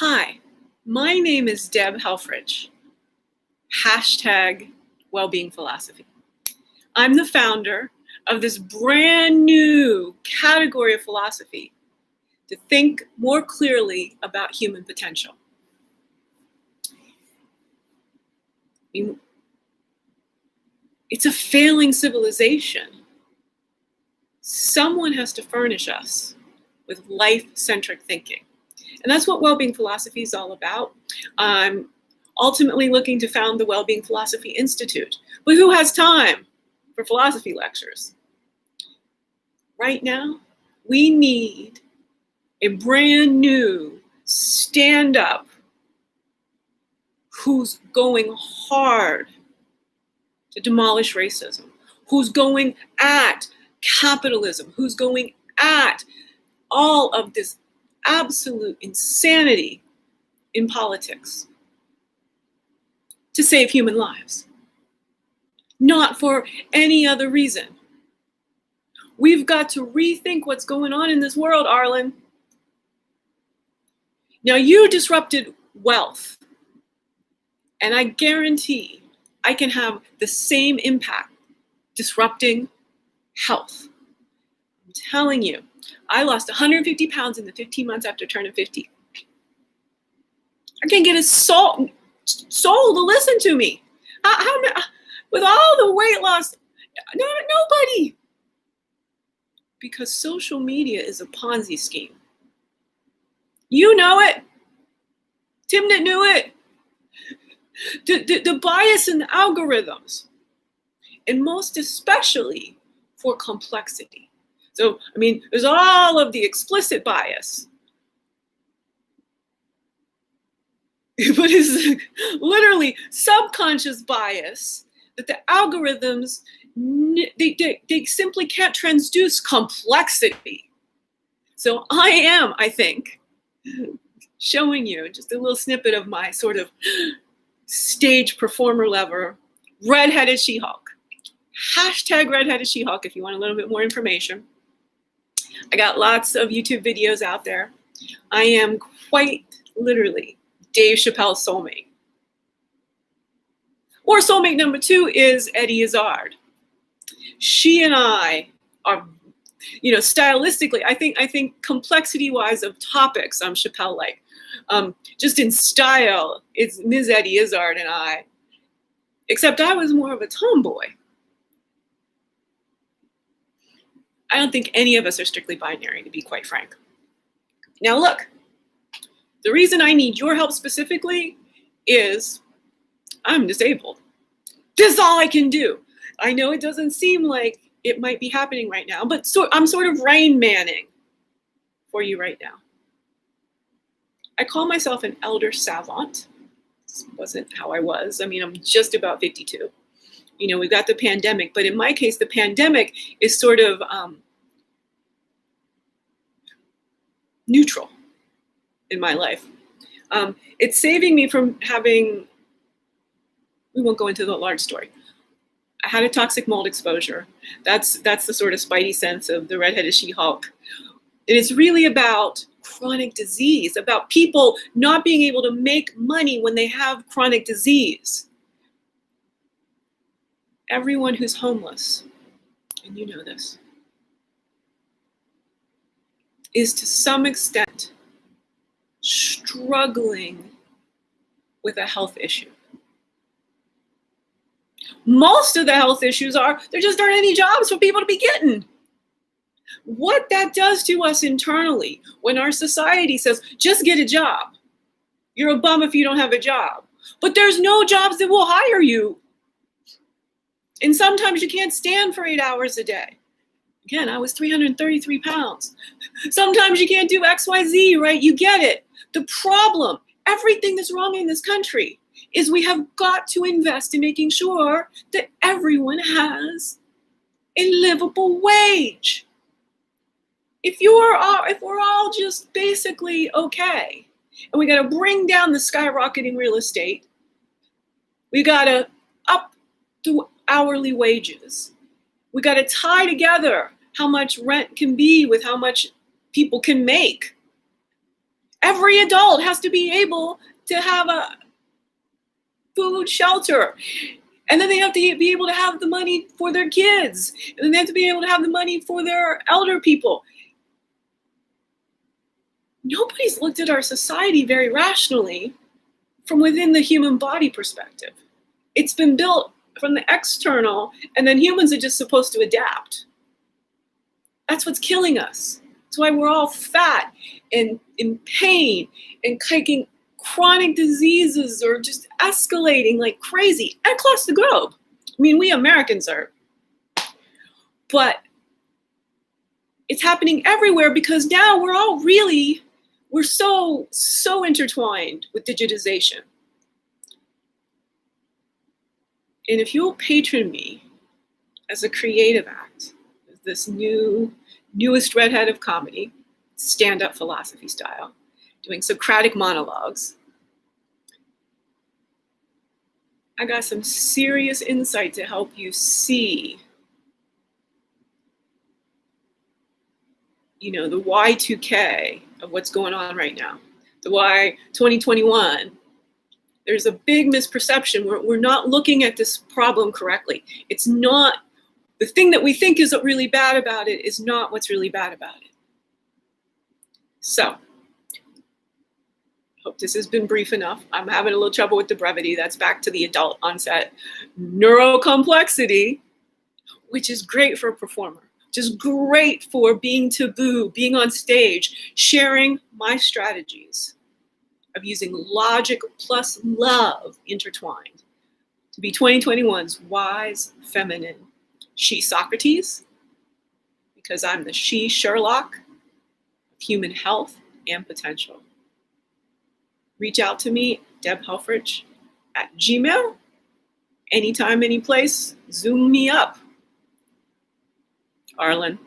Hi, my name is Deb Helfrich, hashtag Wellbeing Philosophy. I'm the founder of this brand new category of philosophy to think more clearly about human potential. It's a failing civilization. Someone has to furnish us with life-centric thinking. And that's what Wellbeing Philosophy is all about. I'm ultimately looking to found the Wellbeing Philosophy Institute. But who has time for philosophy lectures? Right now, we need a brand new stand-up who's going hard to demolish racism, who's going at capitalism, who's going at all of this absolute insanity in politics to save human lives, not for any other reason. We've got to rethink what's going on in this world, Arlan. Now, you disrupted wealth, and I guarantee I can have the same impact disrupting health. I'm telling you, I lost 150 pounds in the 15 months after turning 50. I can't get a soul to listen to me. With all the weight loss, nobody. Because social media is a Ponzi scheme. You know it. Timnit knew it. The bias in the algorithms, and most especially for complexity. So, there's all of the explicit bias, but it's literally subconscious bias that the algorithms, they simply can't transduce complexity. So I think, showing you just a little snippet of my sort of stage performer level, redheaded She-Hulk. Hashtag redheaded She-Hulk if you want a little bit more information. I got lots of YouTube videos out there. I am quite literally Dave Chappelle's soulmate. Or soulmate number 2 is Eddie Izzard. She and I are, stylistically, I think complexity-wise of topics, I'm Chappelle-like. Just in style, it's Ms. Eddie Izzard and I. Except I was more of a tomboy. I don't think any of us are strictly binary, to be quite frank. Now look, the reason I need your help specifically is I'm disabled. This is all I can do. I know it doesn't seem like it might be happening right now, but I'm sort of Rain Manning for you right now. I call myself an elder savant. This wasn't how I was. I'm just about 52. We've got the pandemic, but in my case, the pandemic is sort of neutral in my life. It's saving me from having, we won't go into the large story. I had a toxic mold exposure. That's the sort of spidey sense of the redheaded She-Hulk. And it's really about chronic disease, about people not being able to make money when they have chronic disease. Everyone who's homeless, and you know this, is to some extent struggling with a health issue. Most of the health issues there just aren't any jobs for people to be getting. What that does to us internally when our society says, just get a job. You're a bum if you don't have a job. But there's no jobs that will hire you. And sometimes you can't stand for 8 hours a day. Again, I was 333 pounds. Sometimes you can't do X, Y, Z, right? You get it. The problem, everything that's wrong in this country, is we have got to invest in making sure that everyone has a livable wage. If we're all just basically okay, and we got to bring down the skyrocketing real estate, we got to up the hourly wages. We got to tie together how much rent can be with how much people can make. Every adult has to be able to have a food, shelter. And then they have to be able to have the money for their kids. And then they have to be able to have the money for their elder people. Nobody's looked at our society very rationally from within the human body perspective. It's been built from the external, and then humans are just supposed to adapt. That's what's killing us. That's why we're all fat and in pain and taking chronic diseases are just escalating like crazy across the globe. I mean, we Americans are, but it's happening everywhere because now we're so intertwined with digitization. And if you'll patron me as a creative act, this newest redhead of comedy, stand-up philosophy style, doing Socratic monologues, I got some serious insight to help you see, the Y2K of what's going on right now, the Y 2021. There's a big misperception. We're not looking at this problem correctly. It's not, the thing that we think is really bad about it is not what's really bad about it. So, hope this has been brief enough. I'm having a little trouble with the brevity. That's back to the adult onset neurocomplexity, which is great for a performer, which is great for being taboo, being on stage, sharing my strategies of using logic plus love intertwined to be 2021's wise, feminine, she Socrates, because I'm the she Sherlock of human health and potential. Reach out to me, Deb Helfrich, at Gmail. Anytime, any place, Zoom me up. Arlan.